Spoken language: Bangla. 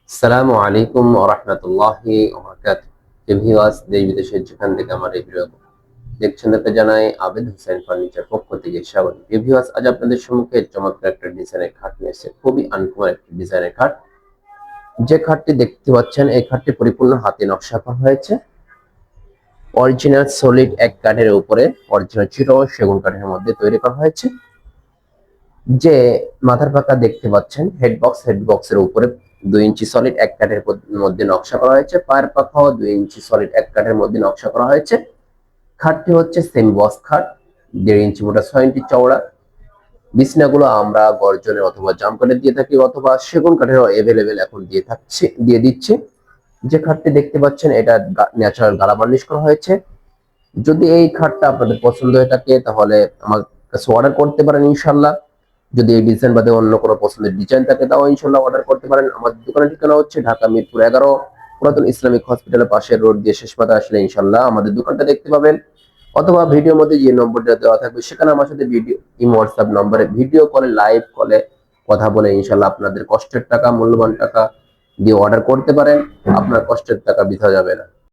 আসসালামু আলাইকুম ওয়া রাহমাতুল্লাহি ওয়া বারাকাতুহু। ভিউয়ার্স, দেশ বিদেশের যেখান থেকে আমার এই ভিডিও দেখছেন তাদেরকে জানাই আবেদ হোসেন ফার্নিচার পক্ষ থেকে স্বাগত। ভিউয়ার্স, আজ আপনাদের সম্মুখে চমৎকার একটা ডিজাইনের খাট নিয়ে এসেছি। খুবই আনকমন একটা ডিজাইনের খাট। যে খাটটি দেখতে পাচ্ছেন এই খাটটি পরিপূর্ণ হাতে নকশা করা হয়েছে। অরিজিনাল সলিড এক কাঠের উপরে অরিজিনাল চিটাগং সেগুন কাঠের মধ্যে তৈরি করা হয়েছে। যে মাথার পাকা দেখতে পাচ্ছেন হেডবক্সের উপরে 2 ইঞ্চি সলিড এক কাঠের মধ্যে নকশা করা হয়েছে। পায়ের পাখাও 2 ইঞ্চি সলিড এক কাঠের মধ্যে নকশা করা হয়েছে। খাটটি হচ্ছে সেমি বক্স খাট, 1.5 ইঞ্চি মোটা, 6 ইঞ্চি চওড়া। বিছনাগুলো আমরা গর্জনের অথবা জাম কাঠের দিয়ে থাকি অথবা সেগুন কাঠেরও এভেলেবেল এখন দিয়ে দিচ্ছে। যে খাটটি দেখতে পাচ্ছেন এটা ন্যাচারাল গালা বার্নিশ করা হয়েছে। যদি এই খাটটা আপনাদের পছন্দ হয়ে থাকে তাহলে আমার কাছে অর্ডার করতে পারেন ইনশাল্লাহ। যদি এই ডিজাইন বাদে অন্য কোনো পছন্দের ডিজাইন থাকে তাও ইনশাল্লাহ অর্ডার করতে পারেন। আমাদের দোকানের ঠিকানা হচ্ছে ঢাকা মিরপুর 11, পুরাতন ইসলামিক হসপিটালের পাশের রোড দিয়ে শেষ পাতা আসলে ইনশাল্লাহ আমাদের দোকানটা দেখতে পাবেন। অথবা ভিডিওর মধ্যে যে নম্বরটা দেওয়া থাকবে সেখানে আমার সাথে হোয়াটসঅ্যাপ নম্বরে ভিডিও কলে লাইভ কলে কথা বলে ইনশাল্লাহ আপনাদের কষ্টের টাকা, মূল্যবান টাকা দিয়ে অর্ডার করতে পারেন। আপনার কষ্টের টাকা বৃথা যাবে না।